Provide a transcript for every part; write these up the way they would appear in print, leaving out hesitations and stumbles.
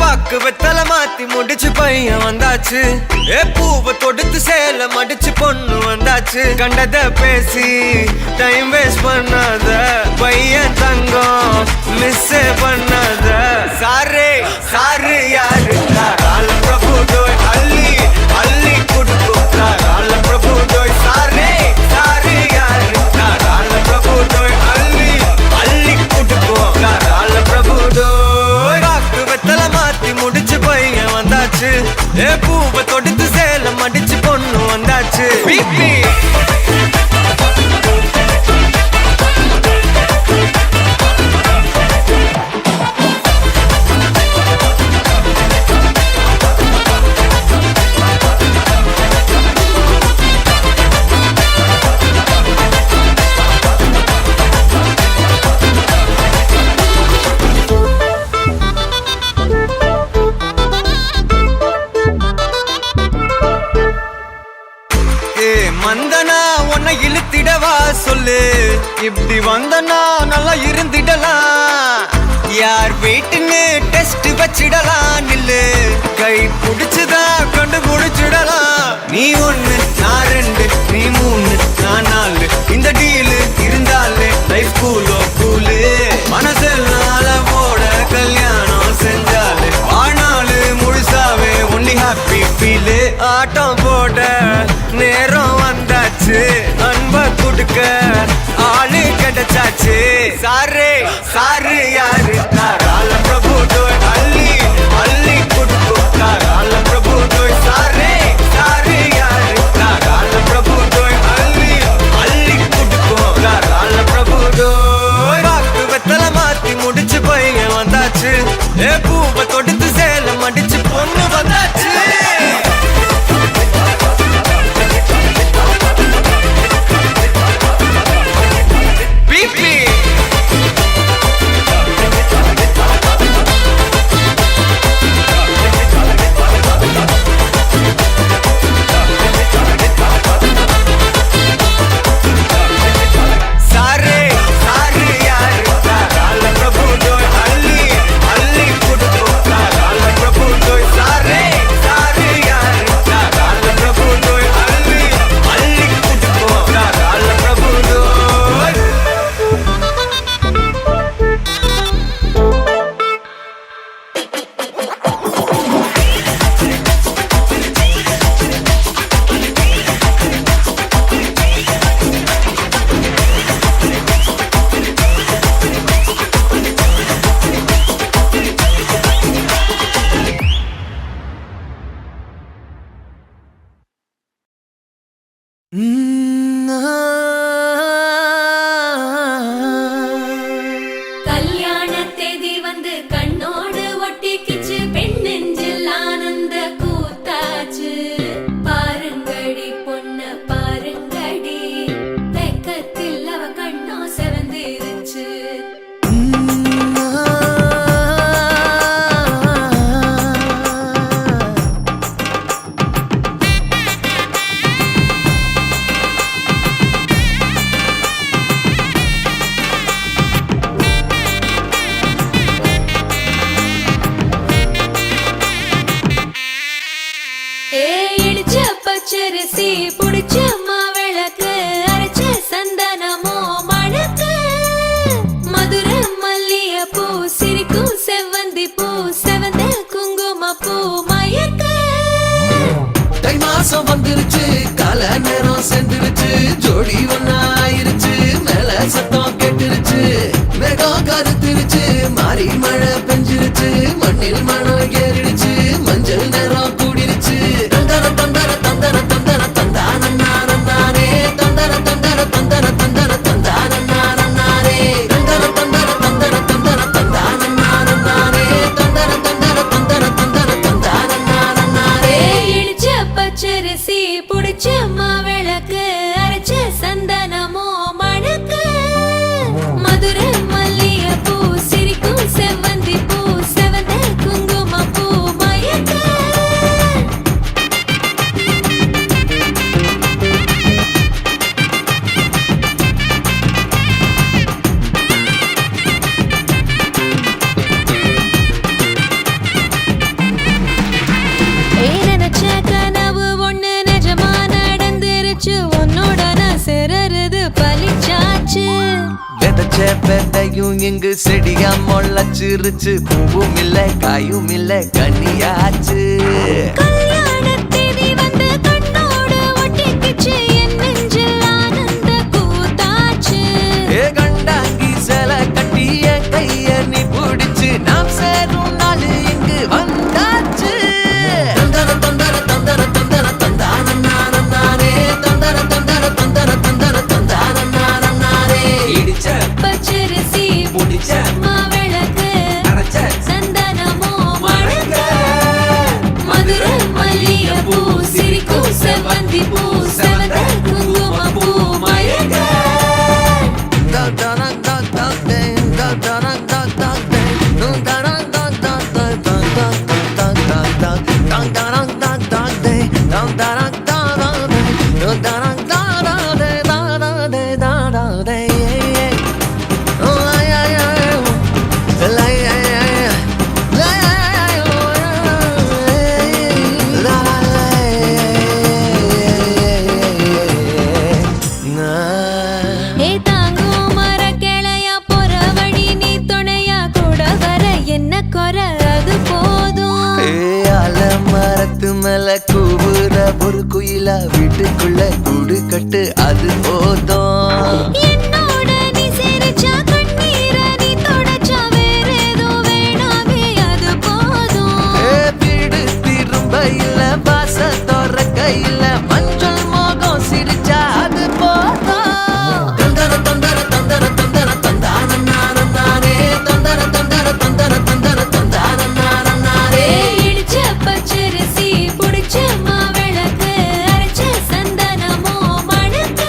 பாக்கு வெத்தல மாத்தி முடிச்சு பையன் வந்தாச்சு. பூவை தொடுத்து சேல மடிச்சு பொண்ணு வந்தாச்சு. கண்டத பேசி டைம் வேஸ்ட் பண்ணாத பையன் தங்கம் மிஸ் பண்ணாத. சாரு சாரு யாரு கால பிரபு டோய் அள்ளி அள்ளி குடுக்கு கால பிரபு டோய். சாரே சாரு யாரு கால பிரபு டோய் அள்ளி அள்ளி குடுக்கு கால பிரபு டோய். பாக்கு வெத்தல மாத்தி முடிச்சு பையன் வந்தாச்சு. பூவை தொடுத்து சேல மடிச்சு பொண்ணு வந்தாச்சு. பிபி மந்தனா உன்னை இழுத்திடவா சொல்லு. இப்படி வந்தனா நல்லா இருந்திடலாம். யார் வீட்டுன்னு டெஸ்ட் வச்சிடலாம். நில்லு கை புடிச்சுதா கண்டு முடிச்சிடலாம். நீ ஒண்ணு நான் ரெண்டு நீ மூணு நான் நாலு இந்த டீலு இருந்தாலே லைஃப் கூலோ கூலு. மனசெல்லாம் போட கல்யாணம் செஞ்சாலே ஆனாலு முழுசாவே ஒன்லி ஹாப்பி ஃபீலு. ஆட்டம் போட நேரம் வந்தாச்சு. அன்ப குடுக்க ஆளு கிடைச்சாச்சு. சாரு சாரு யாரு கால பிரபு டோய் அள்ளி அள்ளி குடுக்கு கால பிரபு டோய். சாரே சாரு யாரு கால பிரபு டோய் அள்ளி அள்ளி குடுக்கு கால பிரபு டோய். பாக்கு வெத்தல மாத்தி முடிச்சு பையன் வந்தாச்சு. பூவை தொடுத்து சேல மடிச்சு பொண்ணு வந்தாச்சு. கல்யாண தேதி வந்து கண்ணோடு ஒட்டிக்கிச்சு. பெண் நெஞ்சில் ஆனந்த கூத்தாச்சு. பாருங்கடி பொண்ண பாருங்கடி வெக்கத்தில் அவ கண்ணோ செவந்திருச்சு. பச்சரிசி புடிச்ச மாவிளக்கு அரைச்ச சந்தனமோ மணக்கு. மதுர மல்லிய பூ சிரிக்கும் செவ்வந்தி பூ செவந்த குங்கும பூ மயக்க. தை மாசம் வந்துருச்சு கால நேரம் சென்றுருச்சு. ஜோடி ஒன்னா ஆயிருச்சு மேல சத்தம் கேட்டுருச்சு. மேகம் கருத்துருச்சு மாறி மழை பெஞ்சிருச்சு. மண்ணில் மனம் ஏறிடுச்சு மஞ்சள் நேரம் கூடிருச்சு. தந்தர தந்தர தந்தர தந்தர தந்தானே தந்தர தந்தர தந்தர தந்தர தந்தானே தந்தர தந்தர தந்தர தந்தர தந்தானே தந்தர தந்தர தந்தர தந்தர தந்தானே. இடிச்ச பச்சரிசி புடிச்ச மாவிளக்கு அரைச்ச சந்தனமோ மணக்கு. மதுர மல்லிய பூ சிரிக்கும் செவ்வந்தி பூ செவந்த குங்கும பெட்டையும் இங்கு செடியா முளைச்சிருச்சு பூவும் இல்ல காயும் இல்ல கனியாச்சு கல்யாண தேதி வந்து கண்ணோடு ஒட்டிக்கிச்சு என் நெஞ்சில் ஆனந்த கூத்தாச்சு ஏ கண்டாங்கி சில கட்டி என் கைய நீ பிடிச்சு நாம் சேரும் நாள் இங்கு வந்தாச்சு தந்தர தந்தர தந்தர தந்தர தந்தான நானே தந்தர தந்தர தந்தர தந்தர தந்தான நானே இடிச்ச பச்சரிசி முடிச்ச மாவிளக்கு அரைச்ச சந்தனமோ மணக்க மதுர மல்லிகைப்பூ சிரிக்கும் செவ்வந்தி பூ செவந்த குங்குமப்பூ மயக்க ஏ தாங்கும் மர கிளையா போற வழி நீ துணையா கூட வர என்ன குறை அது போதும் மரத்து மேல கூவுற ஒரு குயிலா வீட்டுக்குள்ள கூடு கட்டு அது போதும் என்னோட நீ சிரிச்சா கண்ணீர நீ தொடச்சா வேற ஏதோ வேணாமே அது போதும் வீடு திரும்ப இல்ல பாச தோற கையில மஞ்சள் மோகம் சிரிச்சா அது போதும் தந்தர தந்தர தந்தர தந்தர தந்தான நானே தந்தர தந்தர தந்தர தந்தர தந்தான நானே இடிச்ச பச்சரிசி புடிச்ச மாவிளக்கு அரைச்ச சந்தனமோ மணக்க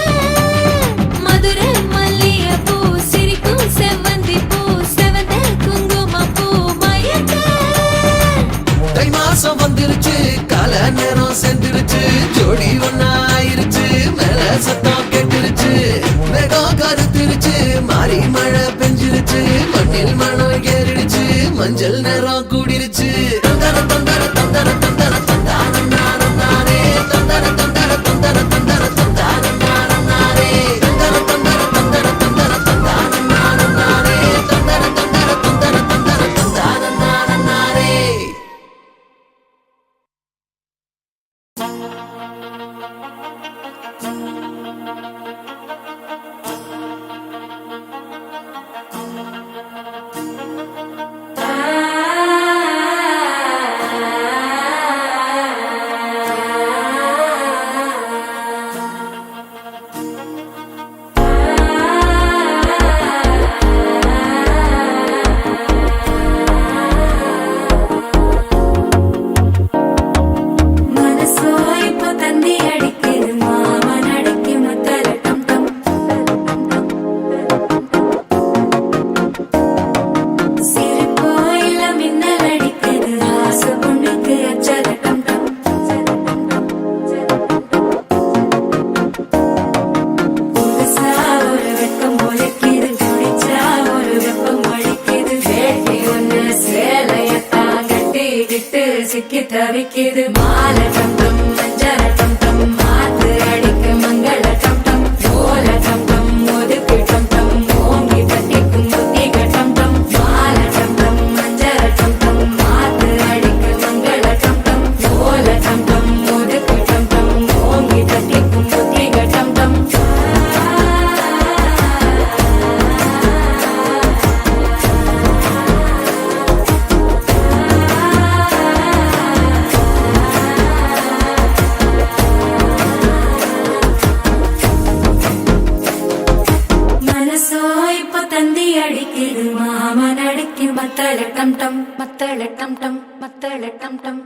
மதுர மல்லிகைப்பூ சிரிக்கும் செவ்வந்தி பூ செவந்த குங்குமப்பூ மயக்க தை மாசம் வந்துருச்சு கால நேரம் சென்றுருச்சு ஜோடி ஒன்னாயிருச்சு மேல சத்தம் கேட்டுருச்சு மேகம் கருத்துருச்சு மாறி மழை பெஞ்சிருச்சு மண்ணில் மனம் ஏறிடுச்சு மஞ்சள் நேரம் கூடிருச்சு தந்தர தந்தர தந்தர தந்தர தந்தான நானே தந்தர தந்தர தந்தர தந்தர தந்தான நானே தந்தர தந்தர தந்தர தந்தர தந்தான நானே தந்தர தந்தர தந்தர தந்தர தந்தான நானே மனசோ இப்போ தந்தி அடிக்குது மாமன் அடிக்கு முத்தல டம் டம் சிரிப்போ இல்ல மின்னல் அடிக்குது ஆசை பொண்ணுக்கு அச்சல டம் டம் புதுசா ஒரு வெக்கம் ஒழிக்குது குடிச்சா ஒரு வெப்பம் ஒழிக்குது வேட்டி ஒண்ணு சேலையத்தான் கட்டிக்கிட்டு சிக்கி தவிக்குது மாலை டம் டம் மஞ்சள டம் டம் மாத்து அடிக்க மங்கள டம் டம் ஓல டம் டம் ஒதுக்கு டம் டம் ஓங்கி தட்டிக்கும் புத்திக டம் டம் மாலை டம் டம் மஞ்சள டம் டம் மாத்து அடிக்க மங்கள டம் டம் ஓல டம் டம் ஒதுக்கு டம் டம் ஓங்கி தட்டிக்கும் புத்திக டம் டம் மனசோ இப்போ தந்தி அடிக்குது மாமன் அடிக்கு மத்தள டம் டம் மத்தள டம் டம் மத்தள டம் டம்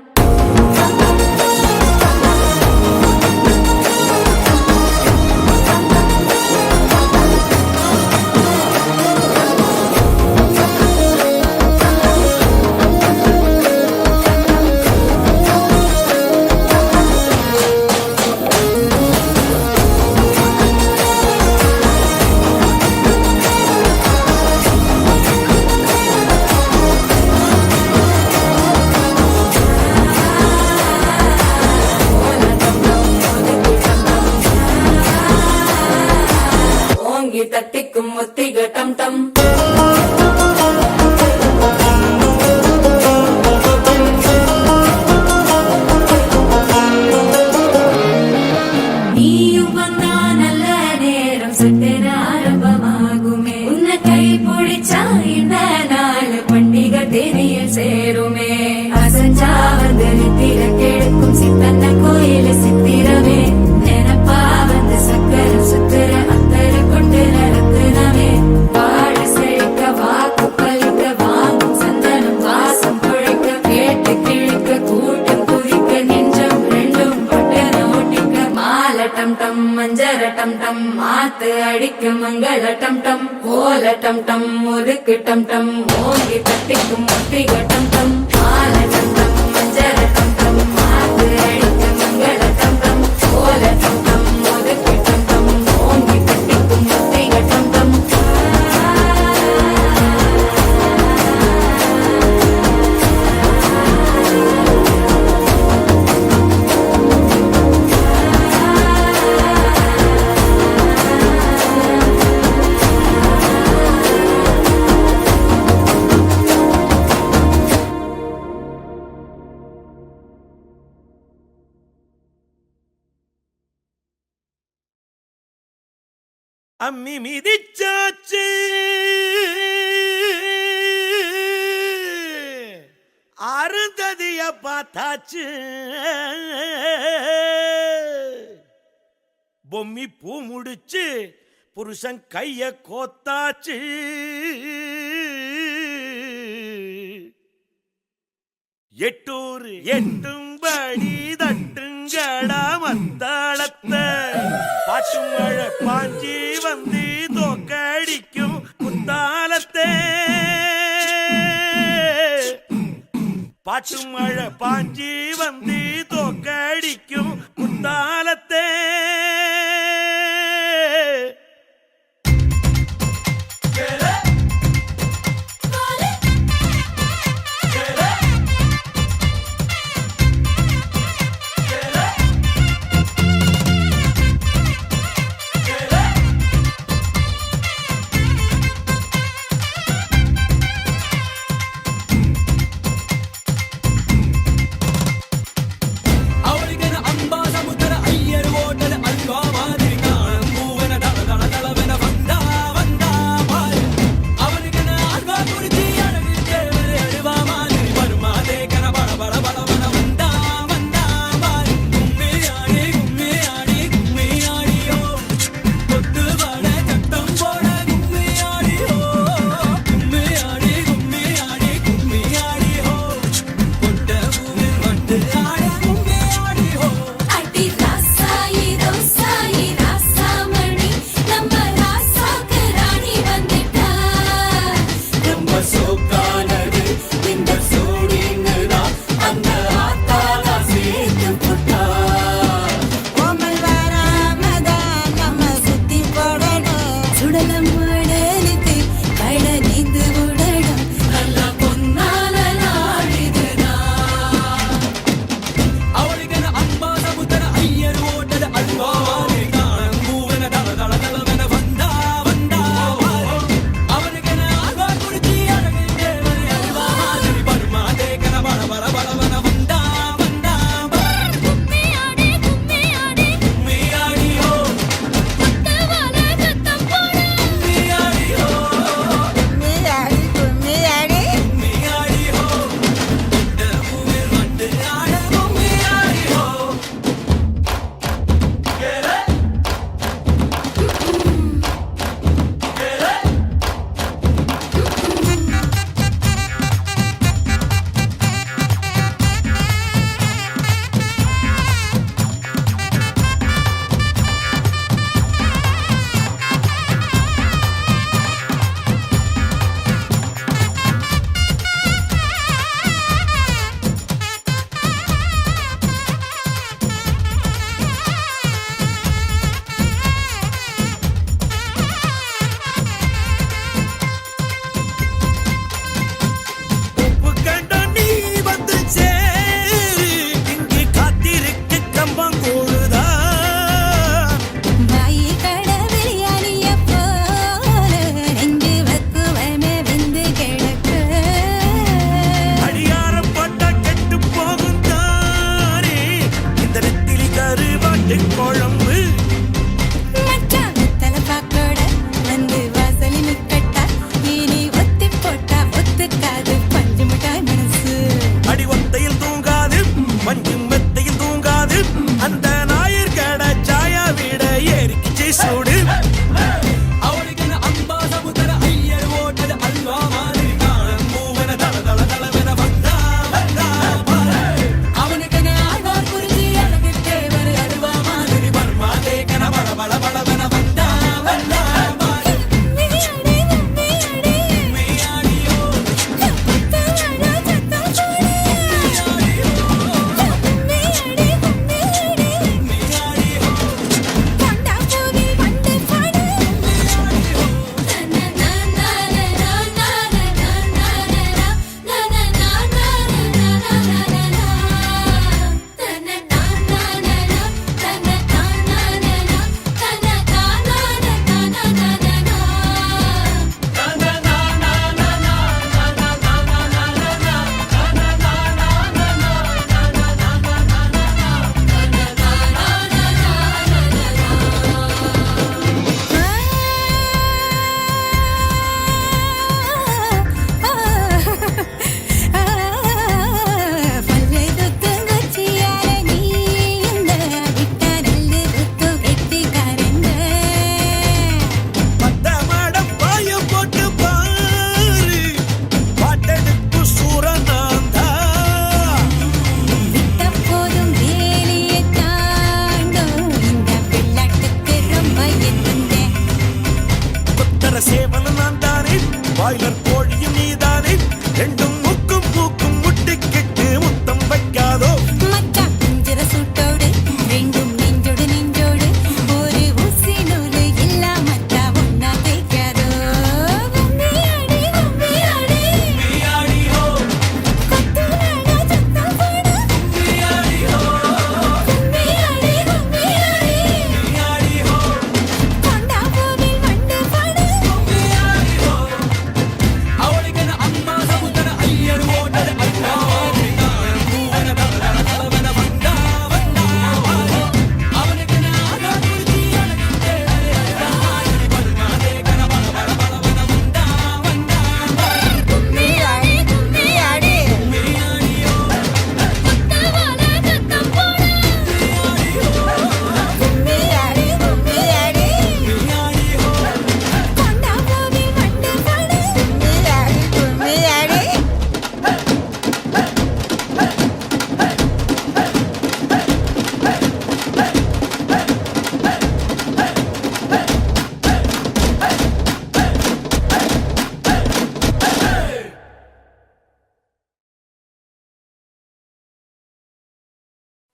நனைஞ்சா வந்து நித்திர கெடுக்கும் சித்தன்ன கோயில சித்திரமே நினப்பா வந்து சக்கர சுத்துற அத்தர கொண்டு நடத்துனவே வாழ செழிக்க வாக்கு பலிக்க வாங்கும் சந்தனம் வாசம் பொழைக்க கேட்டு கிழிக்க கூட்டம் குதிக்க நெஞ்சம் ரெண்டும் பட்டன ஒட்டிக்க மால டம் டம் மஞ்சர டம் டம் மாத்து அடிக்க மங்கள டம் டம் ஓல டம் டம் ஒதுக்கு டம் டம் ஓங்கி தட்டிக்கும் முட்டிக டம் டம் மால டம் டம் மஞ்சர டம் டம் மாத்து அடிக்க மங்கள டம் டம் ஓல டம் டம் ஒதுக்கு டம் டம் ஓங்கி தட்டிக்கும் முட்டிக டம் டம் அம்மி மிதிச்சாச்சு அருந்ததிய பார்த்தாச்சு பொம்மி பூ முடிச்சு புருஷன் கைய கோத்தாச்சு எட்டூர் எட்டும்படி தட்டுங்கடா மத்தாளத்தை பாட்டு மழை பாஞ்சி வந்து தோக்கடிக்கும் குத்தாலத்தே பாட்டு மழை பாஞ்சி வந்து தோக்கடிக்கும் குத்தாலத்தே ಅವರಿಗನ ಅಂಬಾ ಸಮುದ್ರ ಅಯ್ಯರು ಓಟದ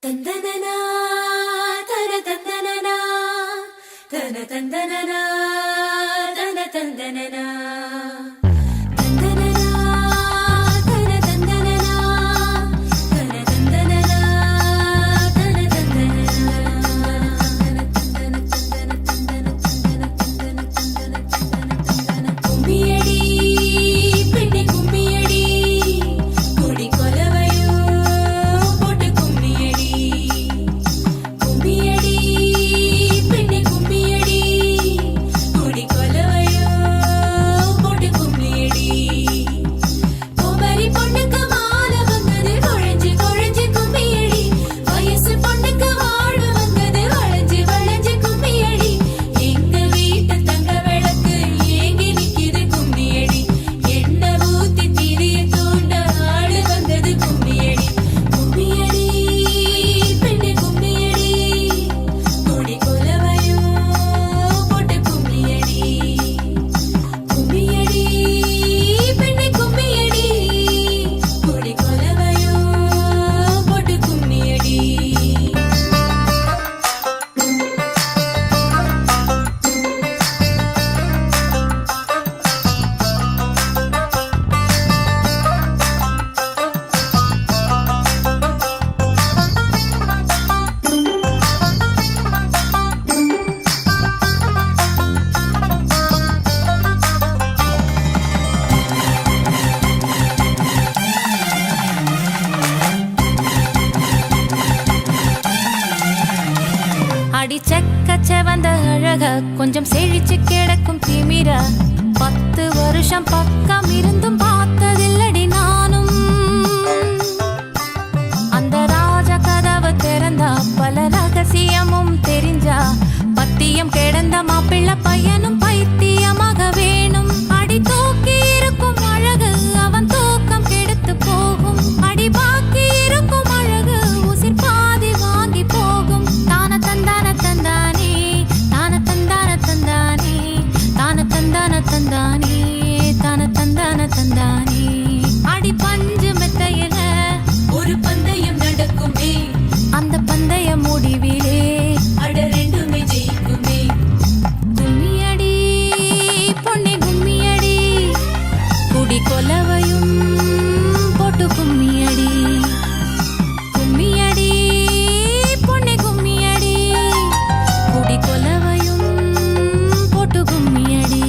தந்தனனா தன தந்தனனா தன தந்தனனா தன தந்தனனா தந்தனனா தன தந்தனனா தன தந்தனனா தன தந்தனனா கும்மியடி பெண்ணே கும்மியடி குடி கொலவையோ போட்டு கும்மியடி கும்மியடி பெண்ணே கும்மியடி குடி கொலவையோ போட்டு கும்மியடி கோமரி பொண்ணுக்கு மாலை வந்தது குழஞ்சு குழஞ்சு கும்மியடி வயசு பொண்ணுக்கு வாழ்வு வந்தது வளைஞ்சு வளைஞ்சு கும்மியடி எங்க வீட்டு தங்க விளக்கு ஏங்கி நிக்குது கும்மியடி எண்ணெய் ஊத்தி திரிய தூண்ட ஆளு வந்தது கும்மியடி கும்மியடி பெண்ணே கும்மியடி குடி கொலவையோ போட்டு கும்மியடி கும்மியடி பெண்ணே கும்மியடி குடி கொலவையோ போட்டு கும்மியடி அடி செக்க வந்த அழக கொஞ்சம் செழிச்சு கிடக்கும் திமிரா 10 வருஷம் பக்கம் இருந்தும் பார்த்ததில்லடி நானும் அந்த ராஜ கதவு திறந்தா பல ரகசியமும் தெரிஞ்சா பத்தியம் கிடந்த மாப்பிள்ள பையனும் பைத்தியமாக வேணும் அடி தூக்கி இருக்கும் அழகு அவன் தூக்கம் கெடுத்து போகும் அடி பாக்கி இருக்கும் அழகு உசிர் பாதி வாங்கி போகும் தான தந்தான தந்தானே தான தந்தான தந்தானே தான தந்தான தந்தானே தான தந்தான தந்தானே அடி பஞ்சு மெத்தையில ஒரு பந்தயம் நடக்குமே அந்த பந்தய முடிவிலே அட ரெண்டுமே ஜெயிக்குமே கும்மியடி பொன்னே கும்மியடி குடி கொலவையும் போட்டு கும்மியடி கும்மியடி பொன்னே கும்மியடி குடி கொலவையும் போட்டு கும்மியடி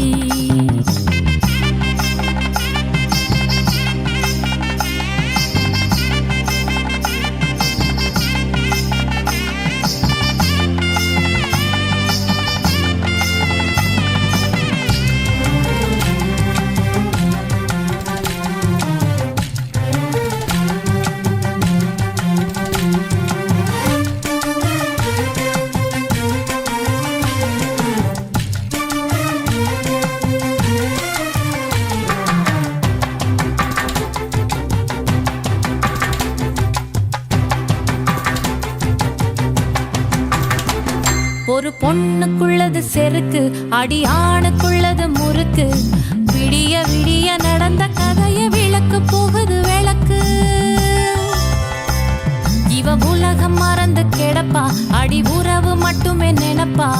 ஒரு பொண்ணுக்குள்ளது செருக்கு அடி ஆணுக்குள்ளது முறுக்கு விடிய விடிய நடந்த கதைய விளக்கு போகுது விளக்கு இவ உலகம் மறந்து கிடப்பா அடி உறவு மட்டுமே நினைப்பா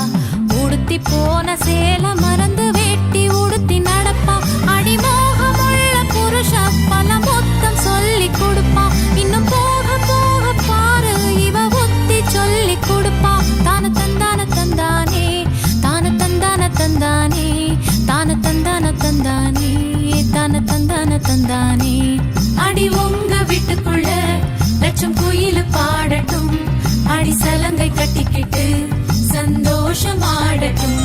உடுத்தி போன சேல மறந்து வேட்டி உடுத்தி நடப்பா அடி மோகமுள்ள புருஷ பல மொத்தம் சொல்லி கொடுப்பா இன்னும் போக போக பாரு இவ ஒத்தி சொல்லி கொடுப்பா தான தந்தான தந்தானே தான தந்தான தந்தானே தான தந்தான தந்தானே தான தந்தான தந்தானே அடி உங்க வீட்டுக்குள்ள லட்சம் குயில் பாடட்டும் அடி சலங்கை கட்டிக்கிட்டு சந்தோஷம் ஆடட்டும்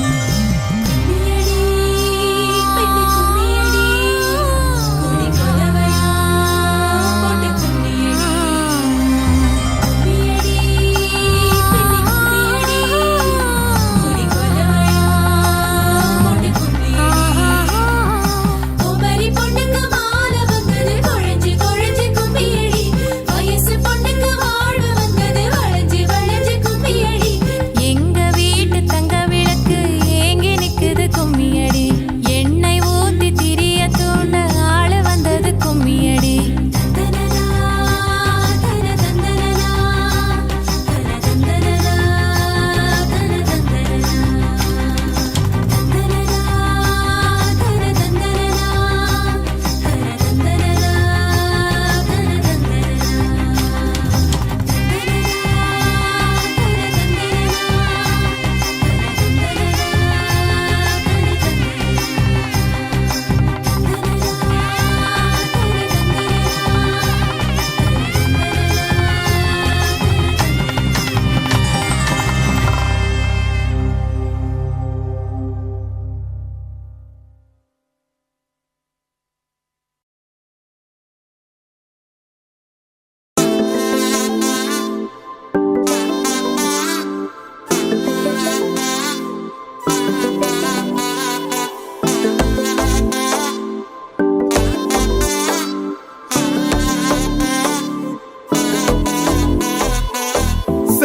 கும்மியடி, பெண்ணே கும்மியடி, குடி கொலவையா போட்டு கும்மியடி. கும்மியடி, பெண்ணே கும்மியடி, குடி கொலவையா போட்டு கும்மியடி. குமரி பொண்ணுக்கு மாலை வந்தது குழஞ்சு குழஞ்சு கும்மியடி. வயசு பொண்ணுக்கு வாழ்வு வந்தது வளைஞ்சு வளைஞ்சு கும்மியடி. எங்க வீட்டு தங்க விளக்கு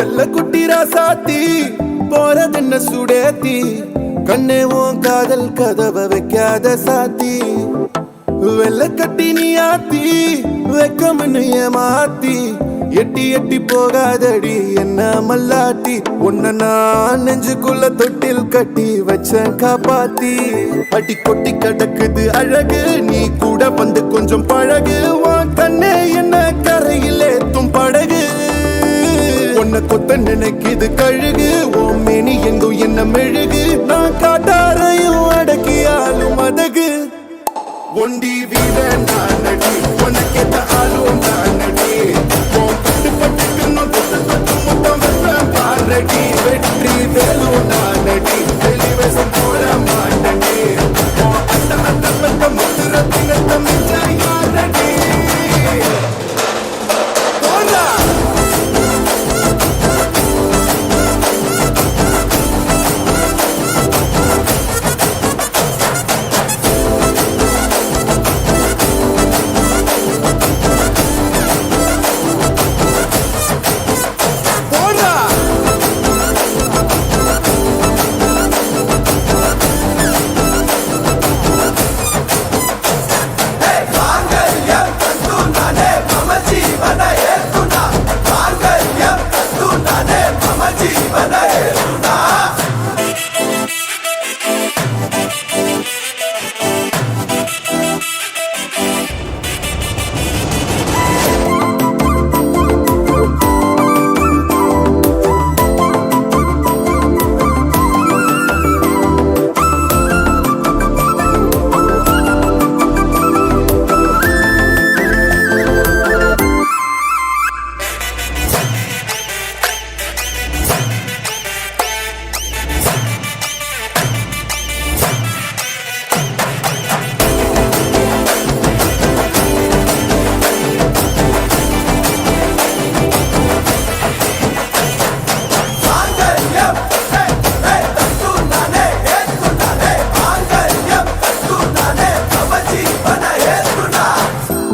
வெள்ள குட்டி ராசாத்தி போறதென்ன சுடேத்தி கண்ணே உன் காதல் கதவை வைக்காத சாத்தி வெள்ள கட்டி நீ ஆத்தி வெக்கம்னு ஏமாத்தி எட்டி எட்டி போகாதடி என்ன மல்லாட்டி உன்ன நான் நெஞ்சுக்குள்ள தொட்டில் கட்டி வச்ச காப்பாத்தி அடி கொட்டி கிடக்குது அழகு நீ கூட வந்து கொஞ்சம் பழகு உன் கண்ணே என்ன கரையில் ஏத்தும் படகு உன்னை கொத்த நினைக்குது கழுகு உன் மேனி எங்கும் என்ன மெழுகு நான் காட்டாரையும் அடக்கியாலும் அதகு ஒண்டி வீர நானடி உனக்கேத்த ஆளும் நானடி உன் பட்டு பட்டுக்குன்னு தொட்டு தொட்டு முத்தம் வெப்பம் பாரடி வெற்றி வேலும் நானடி வெளிவசம் போட மாட்டடி உன் அந்த அந்த பட்ட முத்துரத்தினத்த மிச்ச யாரடி போடா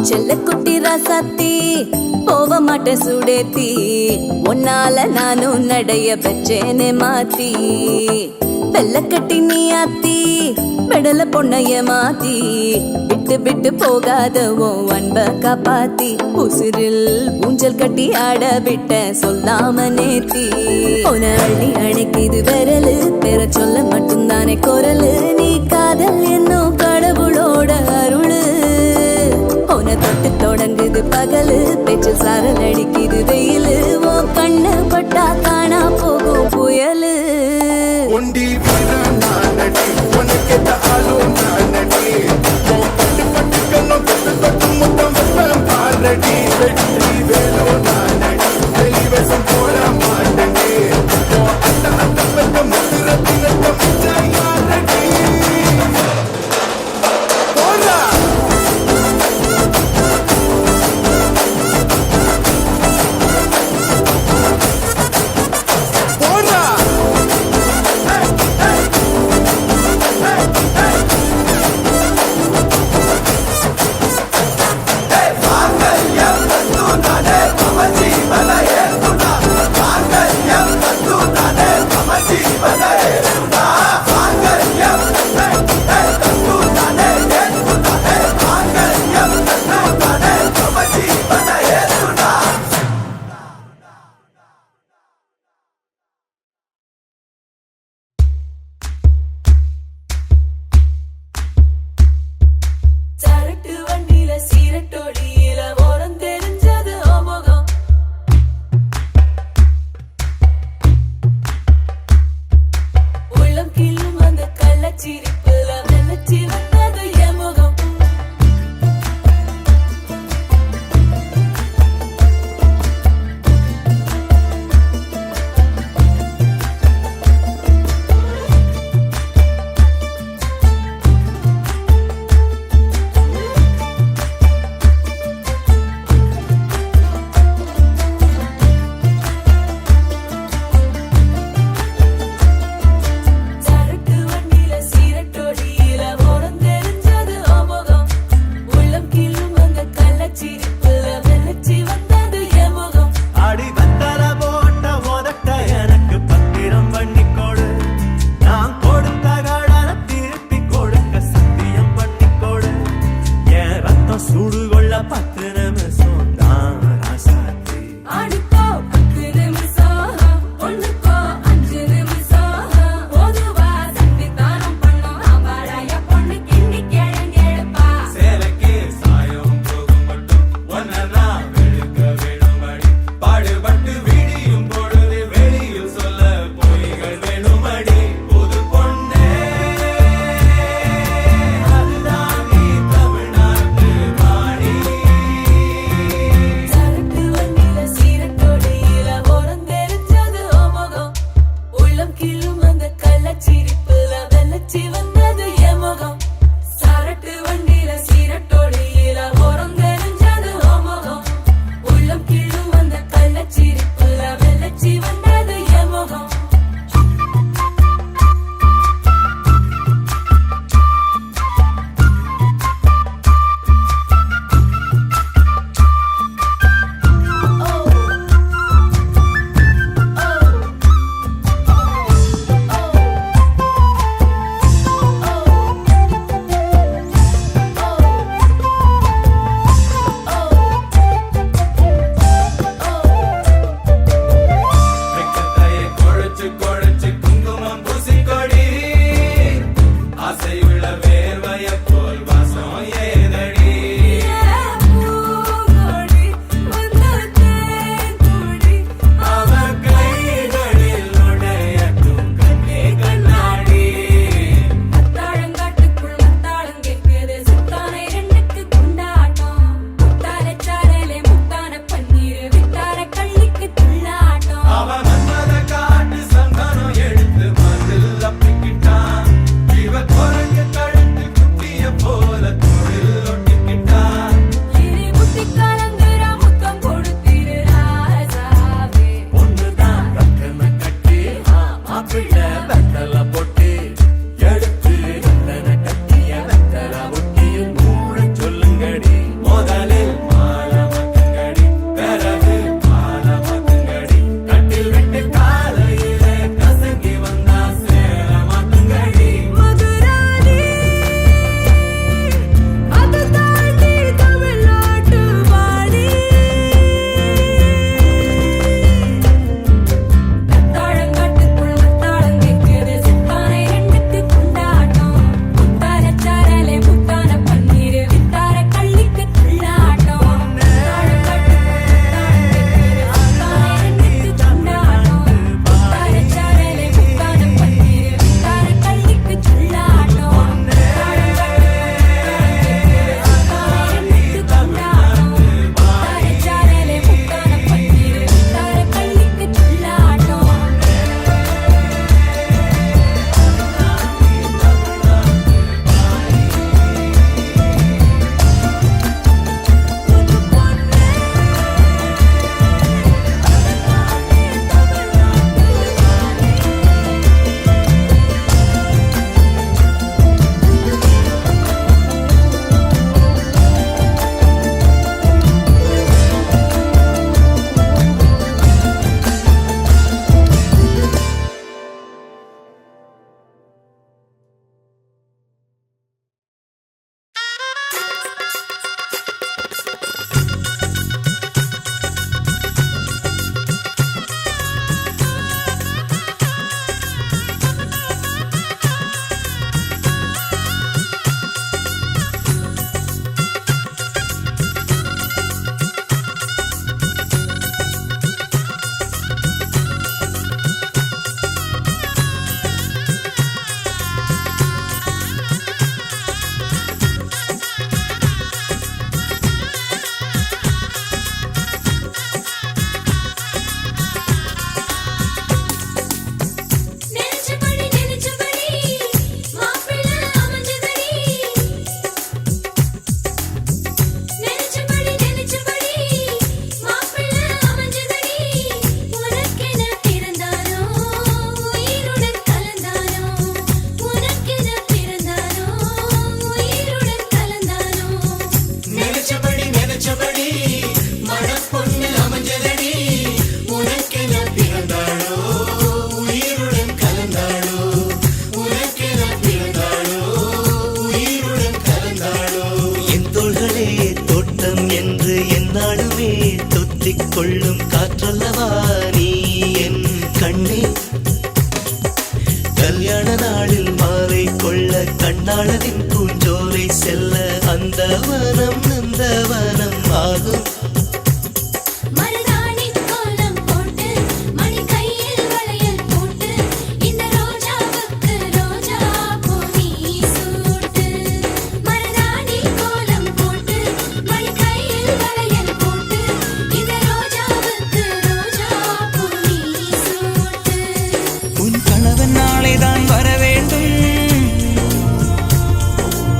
செல்லக்குட்டி ராசாத்தி போக மாட்ட சுடேத்தி உன்னால நானும் நடைய பச்சேனே மாத்தி வெள்ளக்கட்டி நீ ஆத்தி பெடல பொண்ணைய மாத்தி விட்டு விட்டு போகாத உன் அன்ப காப்பாத்தி உசிரில் ஊஞ்சல் கட்டி ஆட விட்ட சொல்லாம நேத்தி உன அள்ளி அணைக்குது விரலு பெற சொல்ல மட்டும்தானே குரலு நீ காதல் என்னும் கடவுளோட அருளு உன தொட்டு தொடங்குது பகலு பேச்சு சாரல் அடிக்குது வெயிலு ஓ கண்ணு பட்டா காணா போகும் புயலு ஒண்டி வீர நானடி உனக்கேத்த ஆளும் நானடி உன் பட்டு பட்டுக்குன்னு தொட்டு தொட்டு முத்தம் வெப்பம் பாரடி வெற்றி வேலும் நானடி வெளிவசம் போட மாட்டடி உன் அந்த அந்த பட்ட முத்துரத்தினத்த மிச்ச யாரடி போடா போடா நந்தவனம் நந்தவனம் ஆகும். மருதாணி கோலம் போட்டு மணி கையில் வளையல் போட்டு இந்த ரோஜாவுக்கு ரோஜா பூ நீ சூட்டு. மருதாணி கோலம் போட்டு மணி கையில் வளையல் போட்டு இந்த ரோஜாவுக்கு ரோஜா பூ நீ சூட்டு. உன் கணவன் நாளைதான் வர வேண்டும்,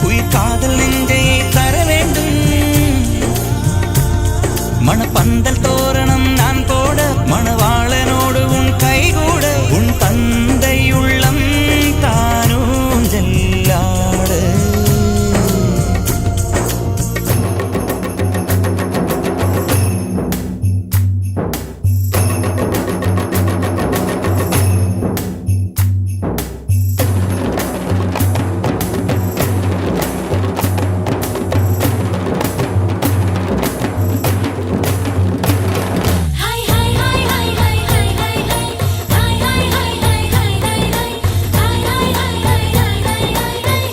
உயிர் காதல் நெஞ்சை தர வேண்டும். மணப்பந்தல் தோரணம் நான் போட மணவாளனோடு உன் கைகூட உன் தந்தை உள்ளம் தானும் ஜெல்லாட. Hi hi hi hi hi hi hi hi hi hi hi hi hi hi hi hi hi hi hi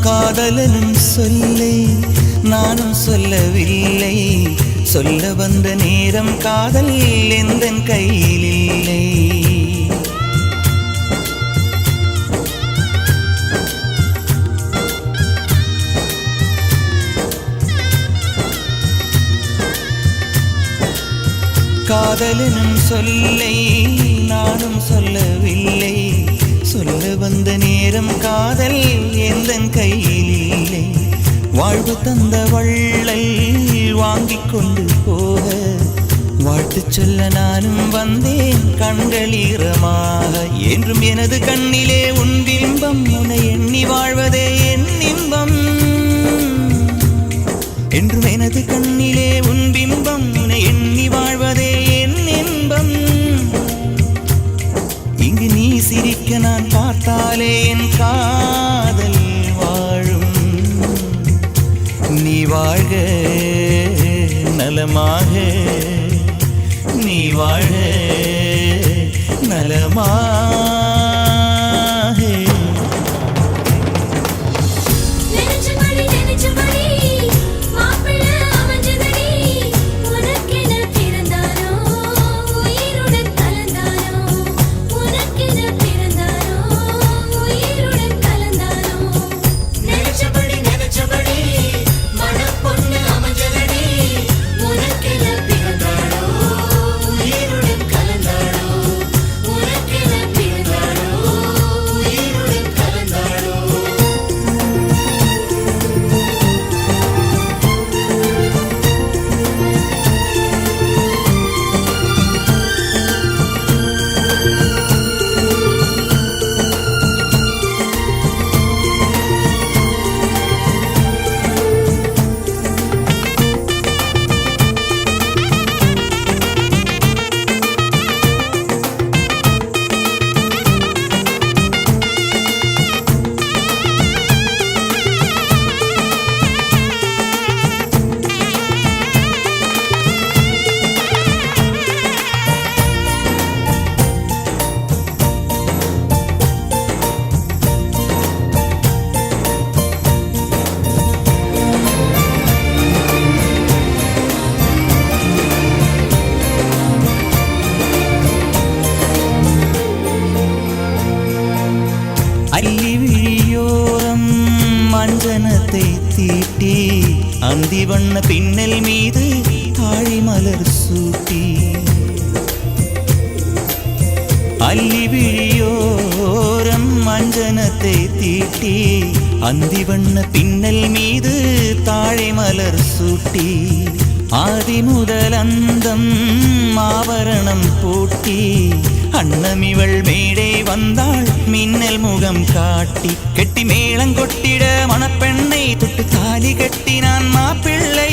காதலனும் சொல்லை நானும் சொல்லவில்லை, சொல்ல வந்த நேரம் காதல் எந்தன் கையில் இல்லை. காதலனும் சொல்லை நானும் சொல்லவில்லை, சொல்ல வந்த நேரம் காதல் எந்தன் கையில் இல்லை. வாழ்வு தந்த வள்ளல் வாங்கிக் கொண்டு போக வாழ்த்து சொல்ல நானும் வந்தேன் கண்கள் ஈரமாக. என்றும் எனது கண்ணிலே உன் பிம்பம், உன்னை எண்ணி வாழ்வதே என் இன்பம். என்றும் எனது கண்ணிலே உன் பிம்பம், உன்னை எண்ணி வாழ்வதே என் இன்பம். இங்கு நீ சிரிக்க நான் பார்த்தாலே என் காதல் வாழும். நீ வாழ்க நலமாக, நீ வாழ்க நலமாக. நெஞ்சபடி மாப்பிள்ளை அமைஞ்சதடி, உனக்கென பிறந்தானோ உயிருடன் கலந்தானோ, உனக்கென பிறந்தானோ உயிருடன் கலந்தானோ. நெஞ்சபடி மணப்பொண்ணு அமைஞ்சதடி, உனக்கென பிறந்தானோ உயிருடன் கலந்தானோ, உனக்கென பிறந்தானோ உயிருடன் கலந்தானோ. அல்லி விழியோரம் மஞ்சனத்தை தீட்டி அந்தி வண்ண பின்னல் மீது தாழி மலர் சூட்டி. அல்லி விழியோரம் மஞ்சனத்தை தீட்டி அந்தி வண்ண பின்னல் மீது தாழை மலர் சூட்டி. ஆதி முதல் அந்தம் ஆவரணம் பூட்டி அன்னமிவள் மேடை வந்தாள் மின்னல் முகம் காட்டி. கெட்டி மேளங்கொட்டிட மணப்பெண்ணை தொட்டு தாலி கட்டினான் மாப்பிள்ளை.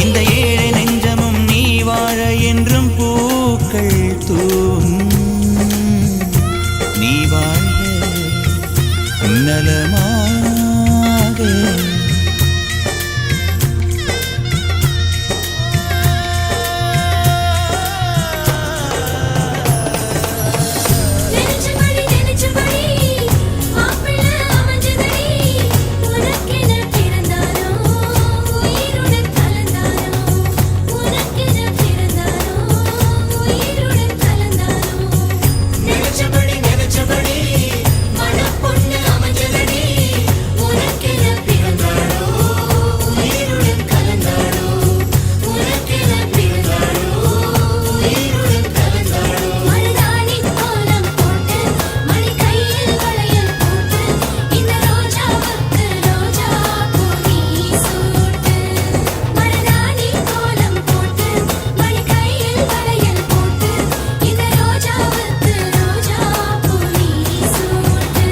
இந்த ஏழை நெஞ்சமும் நலமாக நினைச்சபடி நினைச்சபடி மாப்பிள்ளை அமைஞ்சதடி உனக்கென பிறந்தானோ உயிருடன் கலந்தானோ உனக்கென பிறந்தானோ உயிருடன் கலந்தானோ நினைச்சபடி நினைச்சபடி மணப்பொண்ணு அமைஞ்சதடி உனக்கென பிறந்தானோ உயிருடன் கலந்தானோ உனக்கென பிறந்தானோ உயிருடன் கலந்தானோ மருதாணி கோலம் போட்டு மணி கையில் வளையல் போட்டு இந்த ரோஜாவுக்கு ரோஜா பூ நீ சூட்டு மருதாணி கோலம் போட்டு மணி கையில் வளையல் போட்டு இந்த ரோஜாவுக்கு ரோஜா பூ நீ சூட்டு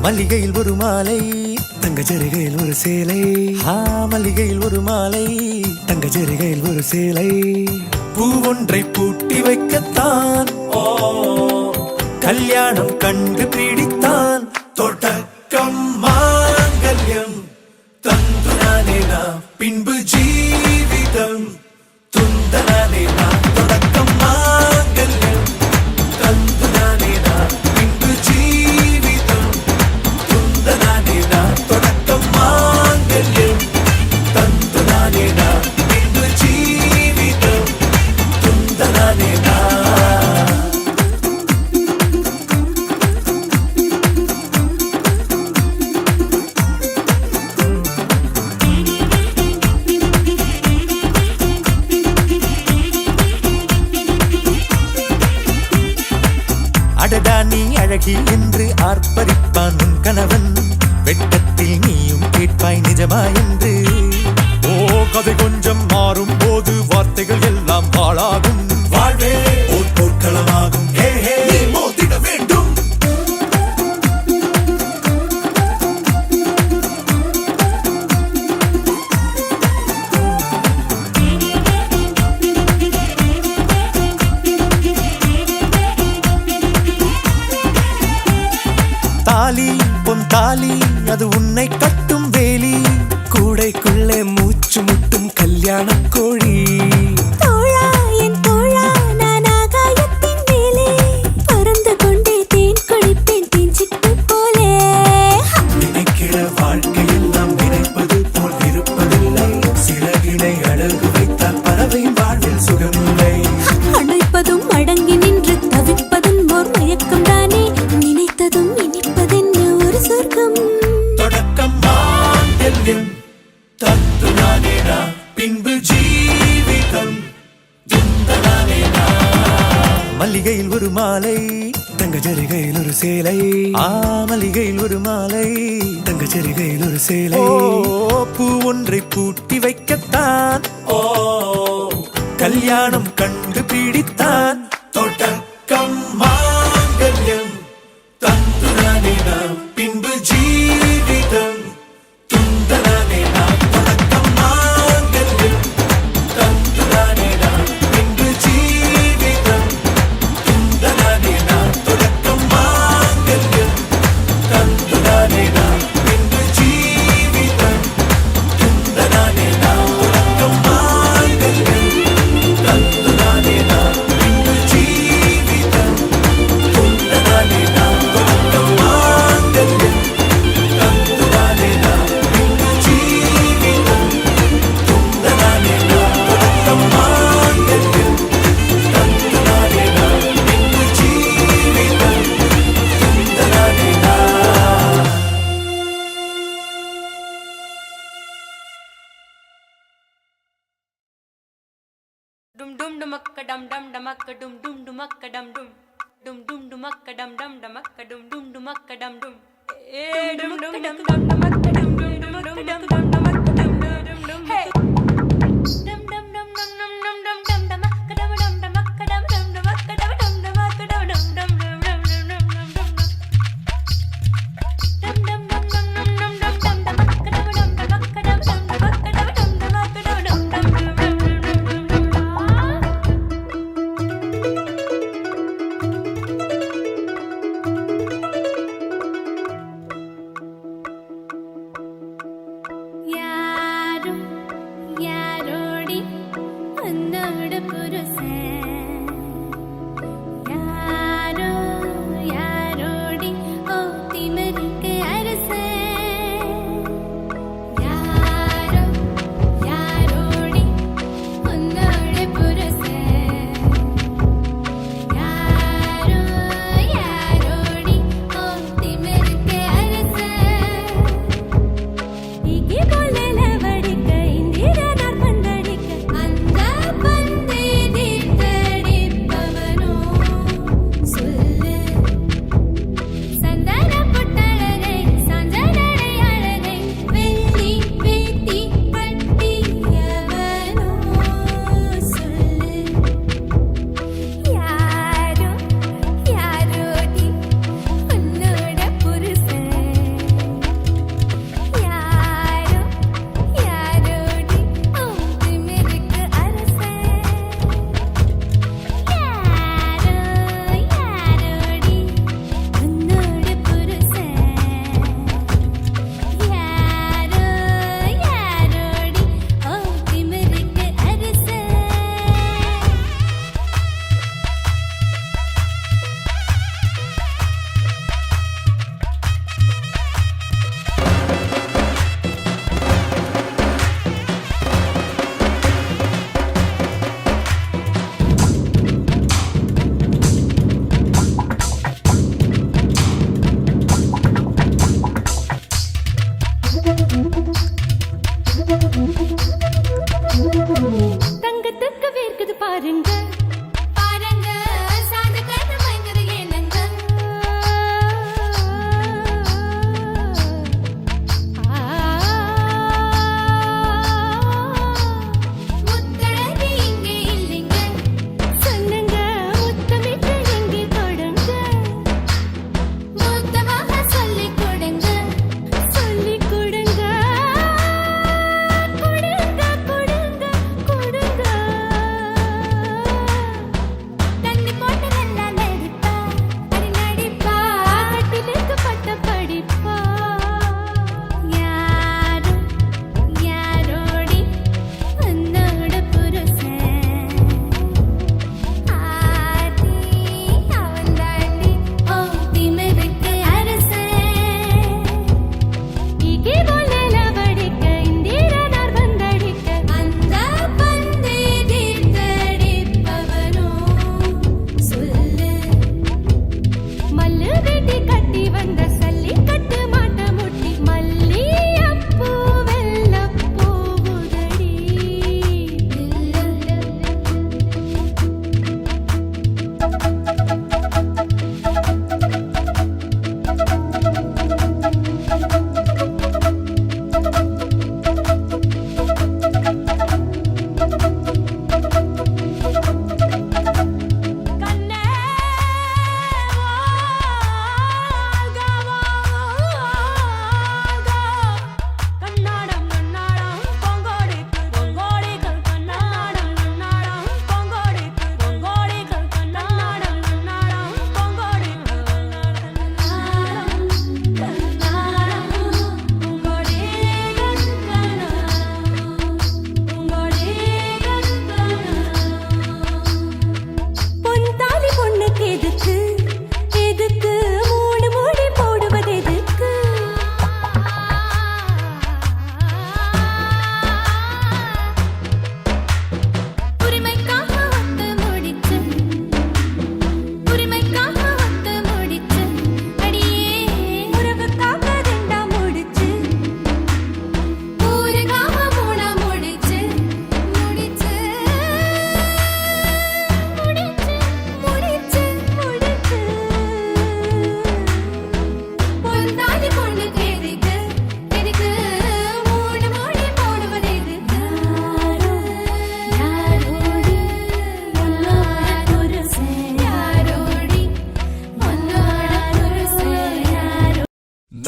மல்லிகையில் ஒரு மாலை தங்க ஜரிகையில் ஒரு சேலை மல்லிகையில் ஒரு மாலை தங்க ஜரிகையில் ஒரு சேலை பூ ஒன்றை பூட்டி வைக்கத்தான் கல்யாணம் கண்டு பிடித்தான் தொடக்கம் மாங்கல்யம் தந்துனானே நாம் பின்பு ஜீவிதம் துந்தனானே நாம் தொடக்கம் மாங்கல்யம் தந்துனானே நாம் பின்பு ஜீவிதம் துந்தனானே நாம் தொடக்கம் மாங்கல்யம் தந்துனானே நாம் பின்பு ஜீவிதம் துந்தனானே நாம் அடடா நீ அழகி என்று ஆர்ப்பரிப்பான் உன் கணவன் வெட்டத்தில் நீயும் கேட்பாய் நிஜமா என்று ஓ கதை கொஞ்சம் மாறும் போது வார்த்தைகள் எல்லாம் பாழாகும் வாழ்வே ஓர் போர்க்களமாகும் ஹே ஹே மோதிட வேண்டும் தாலி பொன் தாலி அது உன்னை கட்டும் வேலி கூடைக்குள்ளே மூச்சு முட்டும் கல்யாண கோழி தோழா என் தோழா நான் ஆகாயத்தின் மேலே பறந்து கொண்டே தேன் குடிப்பேன் தேஞ்சிட்டு போலே நினைக்கிற வாழ்க்கையெல்லாம் நினைப்பது போல் இருப்பதில்லை சிறகினை அழகு வைத்தால் பறவை வாழ்வில் சுகமில்லை அணைப்பதும் அடங்கி நின்று தவிப்பதும் ஓர் மயக்கம் தானே நினைத்ததும் இனிப்பதென்ன ஒரு சொர்க்கம் தொடக்கம் மாங்கல்யம் தந்துனானே நாம் பின்பு ஜீவிதம் துந்தனானே நாம் மல்லிகையில் ஒரு மாலை தங்க ஜரிகையில் ஒரு சேலை மல்லிகையில் ஒரு மாலை தங்க ஜரிகையில் ஒரு சேலை பூ ஒன்றை பூட்டி வைக்கத்தான் கல்யாணம் கண்டு பிடித்தான் தொடக்கம் மாங்கல்யம் தந்துனானே நாம் பின்பு ஜீவிதம் துந்தனானே நாம் தொடக்கம் மாங்கல்யம் தந்துனானே நாம் பின்பு ஜீவிதம் துந்தனானே நாம் தொடக்கம் மாங்கல்யம் தந்துனானே நாம் பின்பு ஜீவிதம் துந்தனானே நாம் தொடக்கம் மாங்கல்யம் தந்துனானே நாம் பின்பு dum dum dumakka dum dum dumakka dum dum dumakka dum dum dum dum dumakka dum dum dumakka dum dum dumakka dum dum dum dum dum dum dumakka dum dum dumakka dum dum dumakka dum dum dum hey dum dum dum dum dum dum dum dum dumakka dum dum dumakka dum dum dumakka dum dum dumakka dum dum dum dum dum dum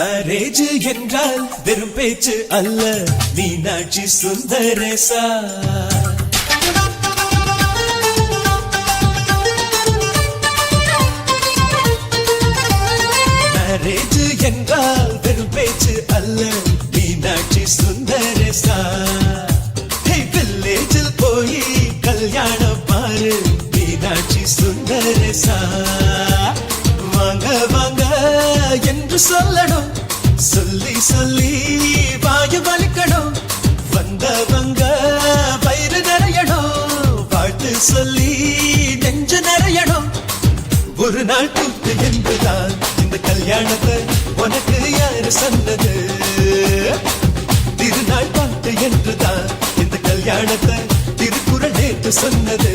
marriage என்றால் வெறும் பேச்சு அல்ல, Meenakshi சுந்தரேசா. Marriage என்றால் வெறும் பேச்சு அல்ல, மீனாட்சி சுந்தரேசா. வில்லேஜில் போய் கல்யாணம் பாரு, மீனாட்சி சுந்தரேசா. வாங்க வாங்க என்று சொல்லணும், சொல்லி சொல்லி வாயு வலிக்கணும். வந்தவங்க வயிறு நிறையணும், வாழ்த்து சொல்லி நெஞ்சு நிறையணும். ஒரு நாள் கூத்து என்றுதான் இந்த கல்யாணத்தை உனக்கு யாரு சொன்னது? திருநாள் பாட்டு என்றுதான் இந்த கல்யாணத்தை திருக்குறள் நேற்று சொன்னது.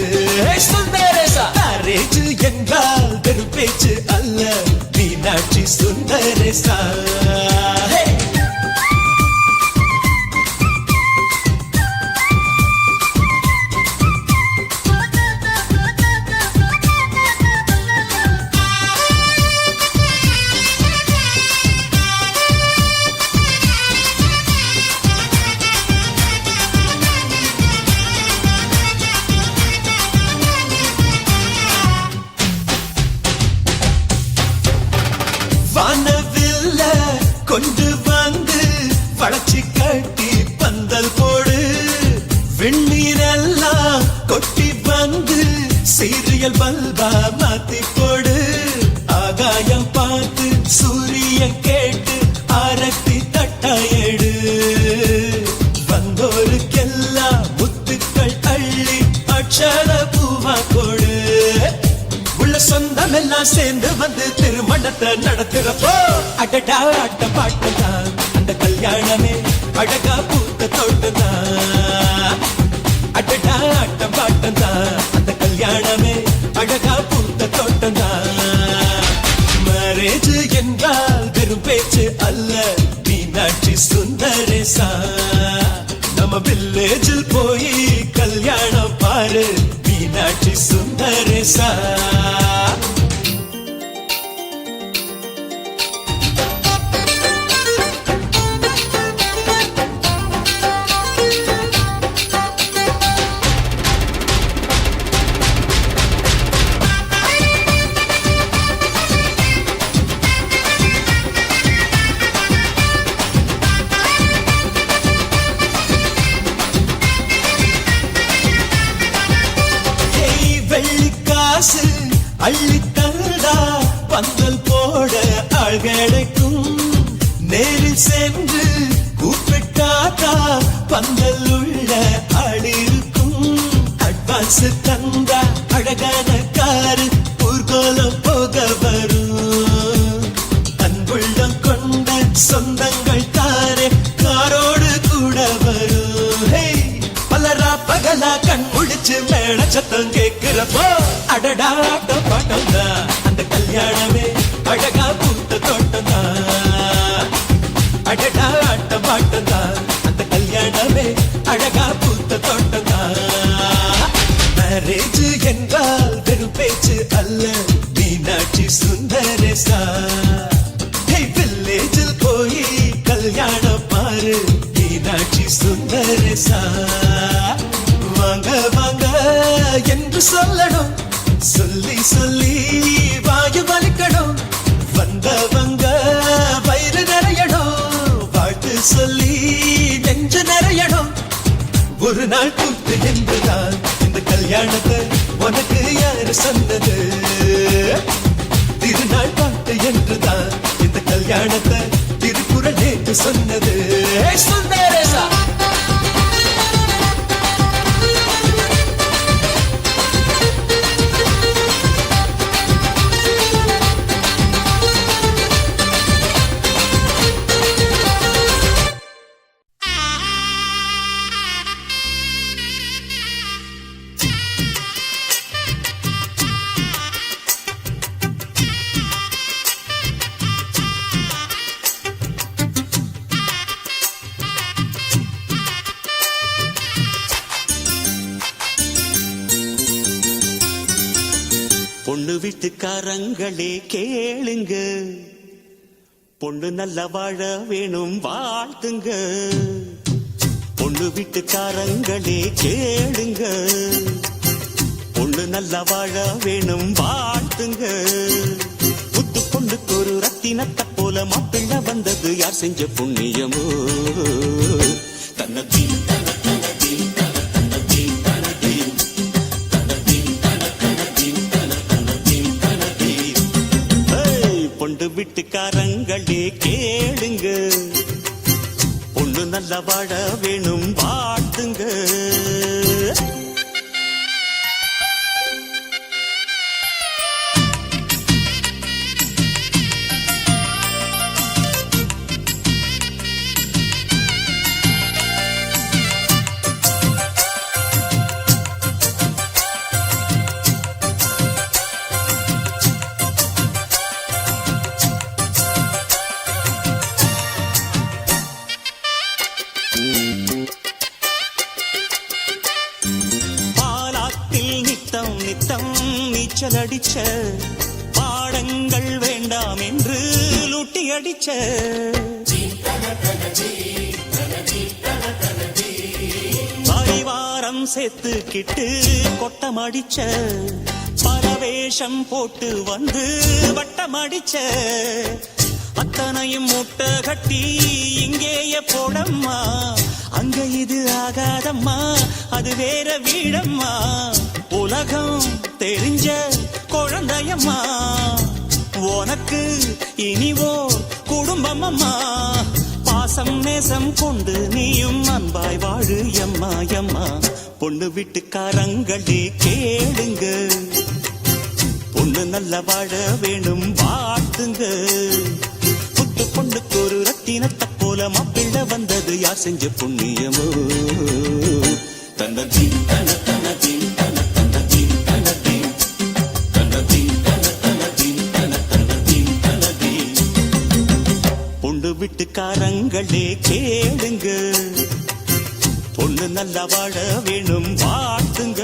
மேரேஜ் என்றால் வெறும் பேச்சு அல்ல, மீனாட்சி சுந்தரேசா. வானவில்ல கொண்டு வந்து வளர்ச்சி கட்டி பந்தல் போடு, வெண்ணீரெல்லாம் கொட்டி வந்து சீரியல் பல்பா மாத்தி போடு. ஆகாயம் பார்த்து சூரியன் கேட்டு ஆரத்தி தட்டாயடு, வந்தோருக்கெல்லாம் முத்துக்கள் அள்ளி அட்சர பூவா கொடு. உள்ள சொந்தம் எல்லாம் சேர்ந்து வந்து திருமணத்தை நடத்துறப்போ அடடா ஆட்ட பாட்டுதான் அந்த கல்யாணமே அழகா பூத்த தோட்டதான். அடடா ஆட்ட பாட்டுதான் அந்த கல்யாணமே அழகா பூத்த தோட்டதான். மேரேஜ் என்றால் வெறும் பேச்சு அல்ல, மீனாட்சி சுந்தரேசா. நம்ம வில்லேஜில் போய் கல்யாணம் பாரு, மீனாட்சி சுந்தரேசா. வெள்ளிக்காசு அள்ளி தந்தா பந்தல் போட ஆள் கிடைக்கும். நேரில் சென்று கூப்பிட்டாதா பந்தல் உள்ள ஆள் இருக்கும். அட்வான்ஸ் தந்தா அழகான காரு ஊர்கோலம் போக வரும். அன்புள்ளம் கொண்ட சொந்தங்கள் தாரே காரோடு கூட வரும். பலரா பகலா கண் முடிச்சு மேல சத்தம் கேட்கிறப்போ அடடா ஆட்ட பாட்டம் தான் அந்த கல்யாணமே அழகா பூத்த தோட்டம் தான். அடடா ஆட்ட பாட்டம் தான் அந்த கல்யாணமே அழகா பூத்த தோட்டம் தான். மேரேஜ் என்றால் வெறும் பேச்சு அல்ல, மீனாட்சி சுந்தரேசா. வில்லேஜில் போய் கல்யாணம் பாரு, மீனாட்சி சுந்தரேசா. வாங்க வாங்க என்று சொல்லணும், சொல்லி சொல்லி வாயு வலிக்கணும். வந்தவங்க வயிறு நிறையணும், வாழ்த்து சொல்லி நெஞ்சு நிறையணும். ஒரு நாள் கூத்து என்றுதான் இந்த கல்யாணத்தை உனக்கு யாரு சொன்னது? திருநாள் பாட்டு என்றுதான் இந்த கல்யாணத்தை திருக்குறள் நேற்று சொன்னது. சுந்தரேசா. பொண்ணு வீட்டுக்காரங்களே கேளுங்க, பொண்ணு நல்ல வாழ வேணும் வாழ்த்துங்க, பொண்ணு வீட்டுக்காரங்களே கேளுங்க. பொண்ணு நல்ல வாழ வேணும் வாழ்த்துங்க, புத்து பொண்ணுக்கு ஒரு ரத்தினத்தை போல மாப்பிள்ள வந்தது யார் செஞ்ச புண்ணியமோ. தன்னதி பொண்டு வீட்டுக்காரங்களே கேளுங்க, பொண்ணு நல்ல வாழ வேணும் வாழ்த்துங்க. நீச்சல் அடிச்ச பாடங்கள் வேண்டாம் என்று லூட்டி அடிச்ச பரிவாரம் சேர்த்துக்கிட்டு கொட்டம் அடிச்ச பரவேஷம் போட்டு வந்து வட்டம் அடிச்ச அத்தனையும் முட்டை கட்டி இங்கேயே போடம்மா, அங்க இது ஆகாதம்மா அது வேற வீடம்மா. உலகம் தெரிஞ்ச குழந்தையம்மா, உனக்கு இனிவோ குடும்பம் அம்மா. பாசம் நேசம் கொண்டு நீயும் அன்பாய் வாழு எம்மா எம்மா. பொண்ணு வீட்டுக்காரங்களே கேளுங்க, பொண்ணு நல்ல வாழ வேணும் வாழ்த்துங்க. புத்து பொண்ணுக்கு ஒரு ரத்தினத்தை போல மாப்பிள்ள வந்தது யார் செஞ்ச புண்ணியமோ. தன்னதி தன தனதி தன தனதி தனதி தனதி தன தனதி தன தனதி தனதி. பொண்ணு வீட்டுக்காரங்களே கேளுங்க, பொண்ணு நல்ல வாழ வேணும் வாழ்த்துங்க.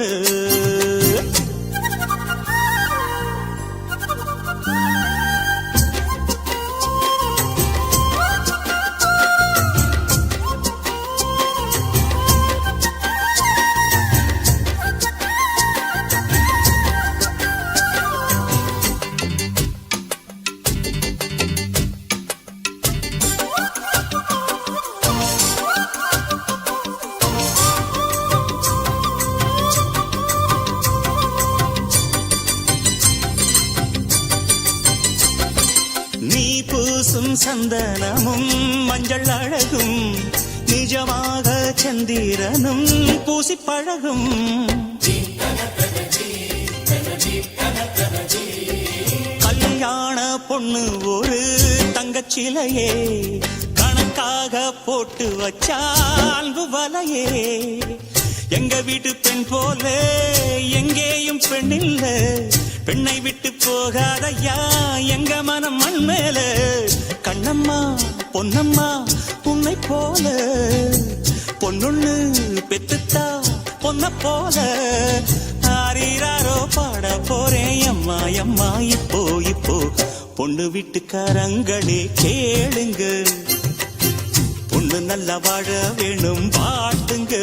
சந்தனமும் மஞ்சள் அழகும் நிஜமாக சந்திரனும் பூசி பழகும். கல்யாண பொண்ணு ஒரு தங்கச்சிலையே கணக்காக போட்டு வச்சா அன்பு வலையே. எங்க வீட்டு பெண் போல எங்கேயும் பெண் இல்ல, பெண்ணை விட்டு போகாதையா எங்க மனம் மண் மேல. கண்ணம்மா பொன்னம்மா உன்னை போல பொன்னொன்னு பெத்துத்தா பொன்ன போல. ஆரீராரோ பாட போறேன் அம்மா அம்மா இப்போ இப்போ. பொண்ணு வீட்டுக்காரங்களே கேளுங்க, பொண்ணு நல்ல வாழ வேணும் வாழ்த்துங்க.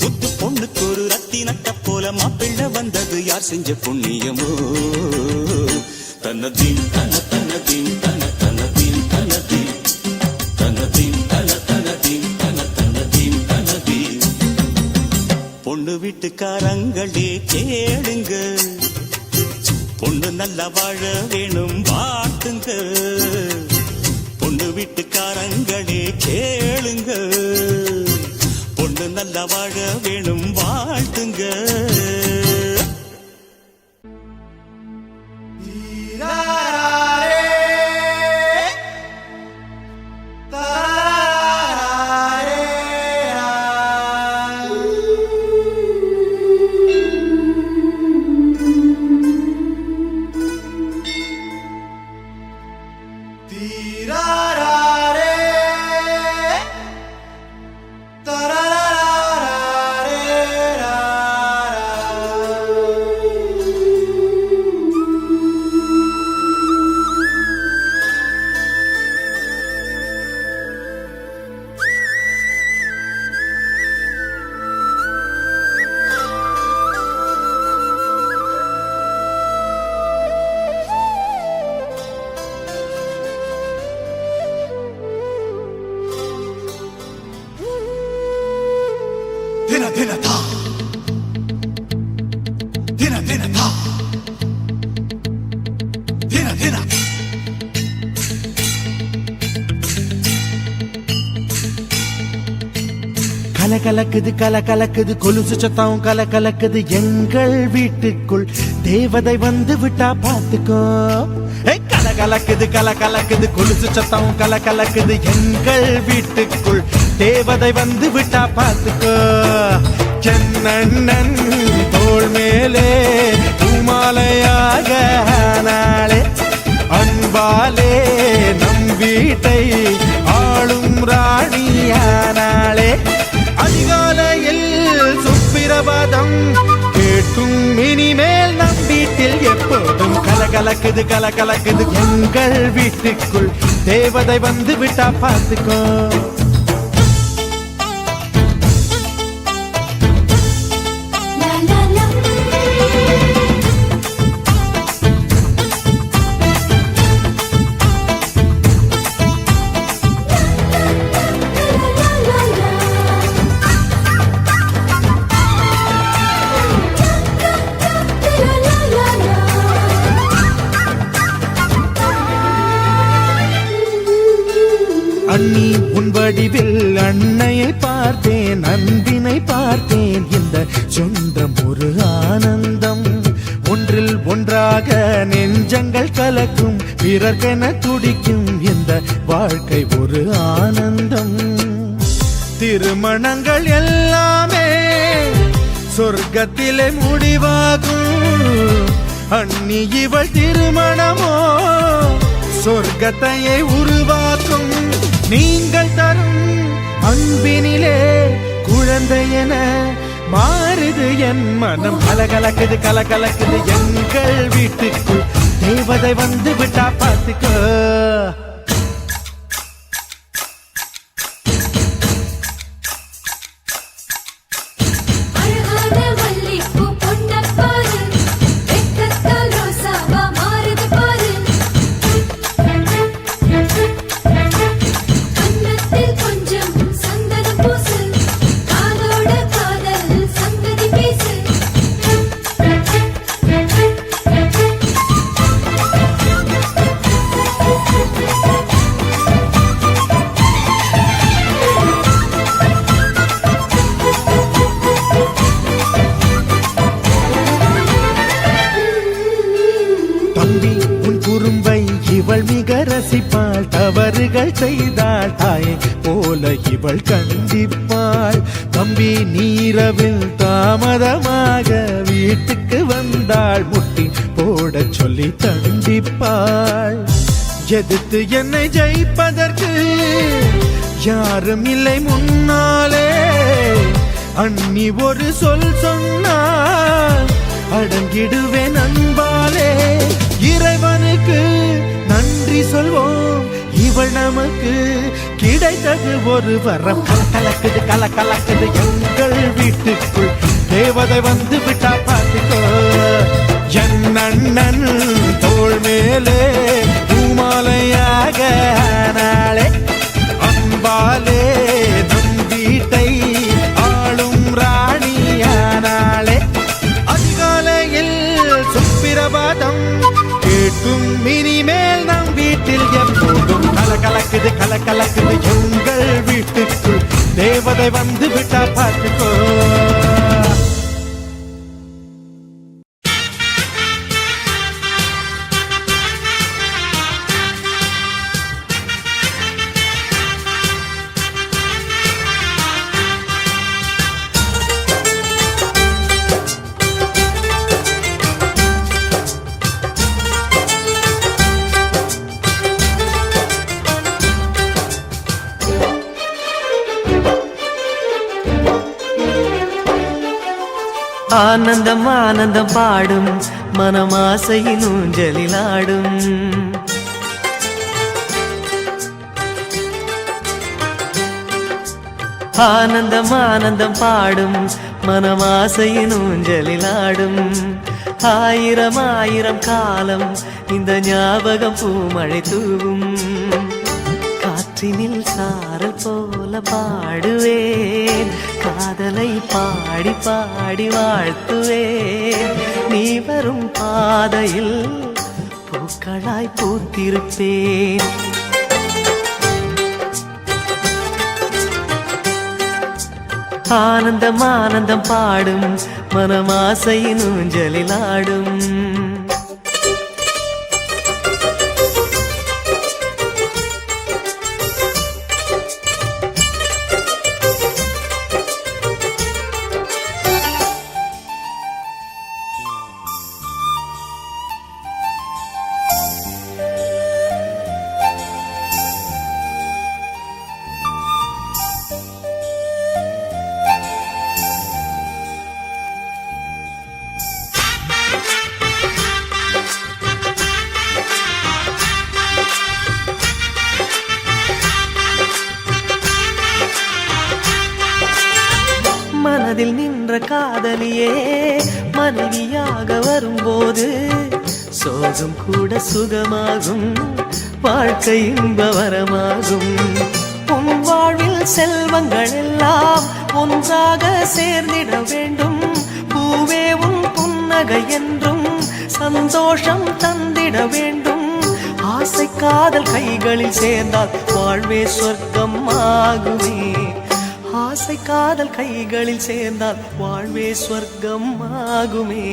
புத்து பொண்ணுக்கு ஒரு ரத்தினத்தை போல மாப்பிள்ள வந்தது யார் செஞ்ச புண்ணியமோ. தன்னதீன் தன தன்னதீன் தன தன்னதீன் தனதீன் தன்னதீன் தன தனதீன் தன தன்னதீன் தனதீன். பொண்ணு வீட்டுக்காரங்களே கேளுங்க, பொண்ணு நல்ல வாழ வேணும் வாழ்த்துங்க. பொண்ணு வீட்டுக்காரங்களே கேளுங்க, பொண்ணு நல்ல வாழ வேணும் வாழ்த்துங்க. தின தின தா தின தின தா தின தின கலகலக்குது கலகலக்குது கொலுசு சத்தம் கலகலக்குது எங்கள் வீட்டுக்குள் தேவதை வந்து விட்டா பாத்துக்கோ. கலகலக்குது கலகலக்குது கொலுசு சத்தம் கலகலக்குது எங்கள் வீட்டுக்குள் தேவதை வந்து விட்டா பாத்துக்கோ. சென்னண்ணன் தோள் மேலே பூமாலையாக நாளே அன்பாலே நம் வீட்டை ஆளும் ராணியானாளே. அதிகாலையில் சுப்பிரபாதம் கேட்கும் இனிமேல் நம் வீட்டில் எப்போதும் கலகலக்குது கலகலக்குது எங்கள் வீட்டுக்குள் தேவதை வந்து விட்டா பார்த்துக்கோ. அண்ணி உன் வடிவில் அன்னையை பார்த்தேன் அன்பினை பார்த்தேன் இந்த சொந்தம் ஒரு ஆனந்தம் ஒன்றில் ஒன்றாக நெஞ்சங்கள் கலக்கும் பிறர்க்கென துடிக்கும் இந்த வாழ்க்கை ஒரு ஆனந்தம். திருமணங்கள் எல்லாமே சொர்க்கத்திலே முடிவாகும் அண்ணி இவள் திருமணமோ சொர்க்கத்தையே உருவாக்கும். நீங்கள் தரும் அன்பினிலே குழந்தை என மாறுது என் மனம். கலகலக்குது கலகலக்குது எங்கள் வீட்டுக்குள் தேவதை வந்து விட்டா பார்த்துக்கோ. இவள் மிக ரசிப்பாள் தவறுகள் செய்தாள் தாயை போல இவள் கண்டிப்பாள். தம்பி நீரவில் தாமதமாக வீட்டுக்கு வந்தாள் முட்டி போட சொல்லி தண்டிப்பாள். எதிர்த்து என்னை ஜெயிப்பதற்கு யாரும் இல்லை முன்னாலே அண்ணி ஒரு சொல் சொன்னால் அடங்கிடுவேன் அன்பாலே. இறைவனுக்கு நன்றி சொல்வோம் இவள் நமக்கு கிடைத்தது ஒரு வரம். கலக்கலக்குது கலக்கலக்குது எங்கள் வீட்டுக்குள் தேவதை வந்து விட்டா பார்த்துக்கோ. என் அண்ணன் தோள் மேலே பூமாலையாக நாளே அன்பாலே நம் வீட்டை ஆளும் ராணியானாளே. அதிகாலையில் சுப்பிரபாதம் கேட்கும் இனிமேல் நம் வீட்டில் எப்போதும் கலகலக்குது கலகலக்குது எங்கள் வீட்டுக்குள் தேவதை வந்து விட்டா பார்த்துக்கோ. ஆனந்தம் ஆனந்தம் பாடும் மனமாசையின் ஊஞ்சலிலாடும். ஆனந்தம் ஆனந்தம் பாடும் மனமாசையின் ஊஞ்சலிலாடும். ஆயிரம் ஆயிரம் காலம் இந்த ஞாபகம் பூமழை தூவும். காற்றினில் சாரல் போல போல பாடுவேன், காதலை பாடி பாடி வாழ்த்துவேன். நீ வரும் பாதையில் பூக்களாய் பூத்திருப்பேன். ஆனந்தம் ஆனந்தம் பாடும் மனமாசையின் ஊஞ்சலில் ஆடும். மனதில் நின்ற காதலியே மனைவியாக வரும்போது சோகம் கூட சுகமாகும், வாழ்க்கை இன்பவரமாகும். உன் வாழ்வில் செல்வங்கள் எல்லாம் ஒன்றாக சேர்ந்திட வேண்டும். பூவே உன் புன்னகை என்றும் சந்தோஷம் தந்திட வேண்டும். ஆசை காதல் கைகளில் சேர்ந்தால் வாழ்வே சொர்க்கம் ஆகுமே. ஆசை காதல் கைகளில் சேர்ந்தால் வாழ்வே சொர்க்கம் ஆகுமே.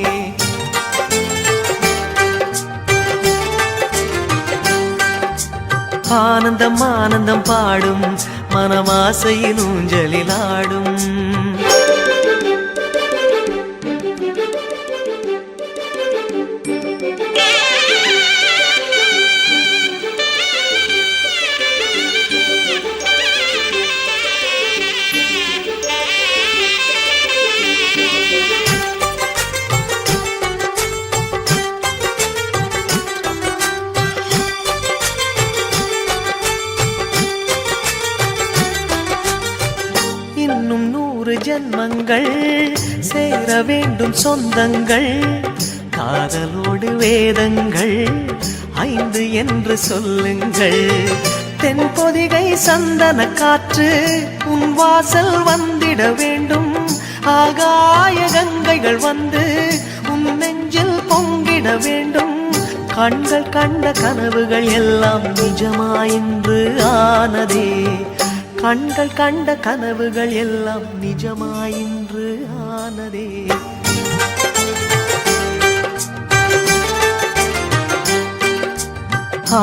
ஆனந்தம் ஆனந்தம் பாடும் மனமாசையின் ஊஞ்சலில் ஆடும். இன்னும் 100 ஜன்மங்கள் சேர வேண்டும் சொந்தங்கள். காதலோடு வேதங்கள் 5 என்று சொல்லுங்கள். தென்பொதிகை சந்தன காற்று உன் வாசல் வந்திட வேண்டும். ஆகாய கங்கைகள் வந்து உன் நெஞ்சில் பொங்கிட வேண்டும். கண்கள் கண்ட கனவுகள் எல்லாம் நிஜமாயின்று ஆனதே. கண்கள் கண்ட கனவுகள் எல்லாம் நிஜமாயின்று ஆனதே.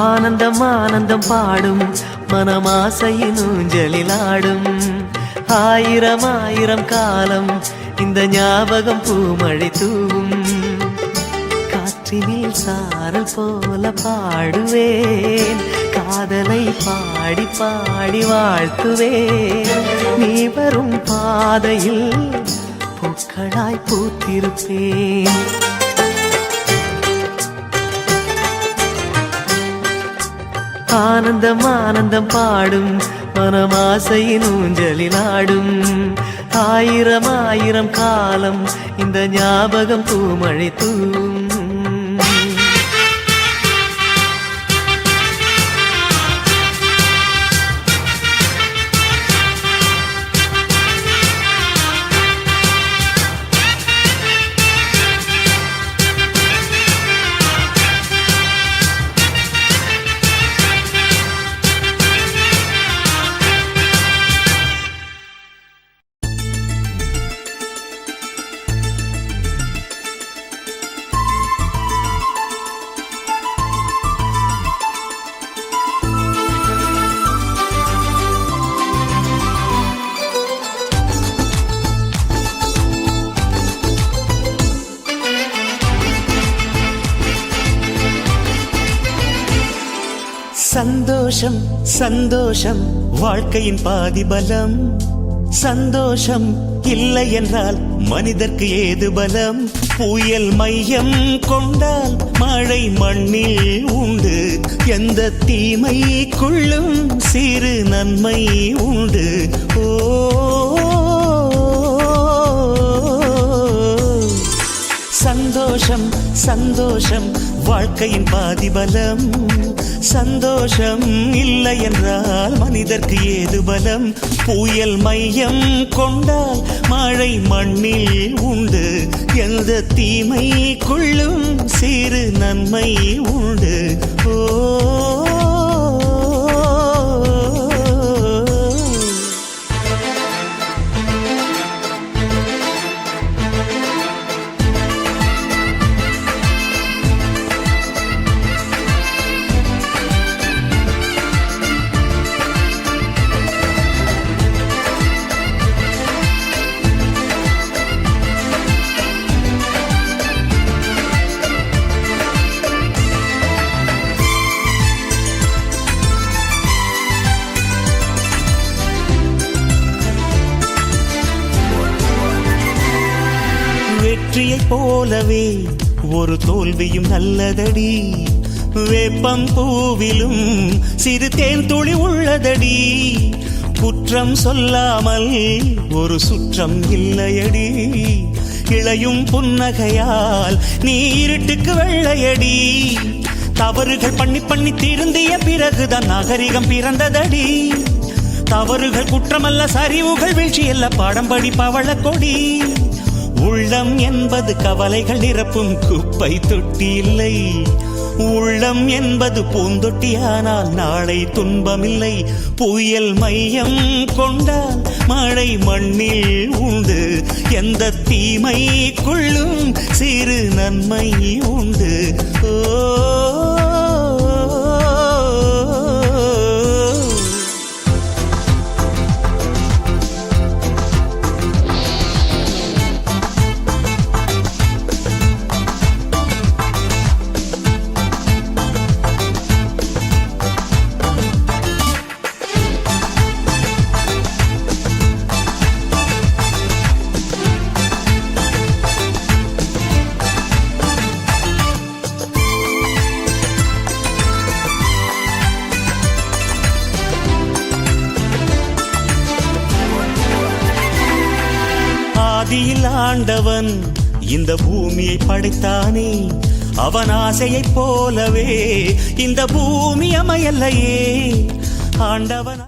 ஆனந்தம் ஆனந்தம் பாடும் மனமாசையின் ஊஞ்சலில் ஆடும். ஆயிரம் ஆயிரம் காலம் இந்த ஞாபகம் பூமழை தூவும். காற்றினில் சாரல் போல பாடுவேன், காதலை பாடி பாடி வாழ்த்துவேன். நீ வரும் பாதையில் பூக்களாய் பூத்திருப்பேன். ஆனந்தம் ஆனந்தம் பாடும் மனமாசையின் ஊஞ்சலில் ஆடும். ஆயிரம் ஆயிரம் காலம் இந்த ஞாபகம் பூமழை தூவும். சந்தோஷம் சந்தோஷம் வாழ்க்கையின் பாதி பலம். சந்தோஷம் இல்லை என்றால் மனிதர்க்கு ஏது பலம். புயல் மையம் கொண்டால் மழை மண்ணில் உண்டு. எந்த தீமைக்குள்ளும் சிறு நன்மை உண்டு. ஓ சந்தோஷம் சந்தோஷம் வாழ்க்கையின் பாதிபலம் சந்தோஷம் இல்லை என்றால் மனிதர்க்கு ஏது பலம் புயல் மையம் கொண்டால் மழை மண்ணில் உண்டு எந்த தீமைக்குள்ளும் சிறு நன்மை உண்டு ஓ வெற்றியைப் போலவே ஒரு தோல்வியும் நல்லதடி வேப்பம் பூவிலும் சிறு தேன் துளி உள்ளதடி குற்றம் சொல்லாமல் ஒரு சுற்றம் இல்லையடி இளையும் புன்னகையால் நீ இருட்டுக்கு வெள்ளையடி தவறுகள் பண்ணி பண்ணி திருந்திய பிறகுதான் நாகரிகம் பிறந்ததடி தவறுகள் குற்றமல்ல சரிவுகள் வீழ்ச்சியல்ல பாடம்படி பவள கொடி உள்ளம் என்பது கவலைகள் நிரப்பும் குப்பை தொட்டி இல்லை உள்ளம் என்பது பூந்தொட்டியானால் நாளை துன்பமில்லை புயல் மையம் கொண்டால் மழை மண்ணில் உண்டு எந்த தீமைக்குள்ளும் சிறு நன்மை உண்டு ஓ ஆதியில் ஆண்டவன் இந்த பூமியை படைத்தானே அவன் ஆசையைப் போலவே இந்த பூமி அமையல்லையே ஆண்டவன்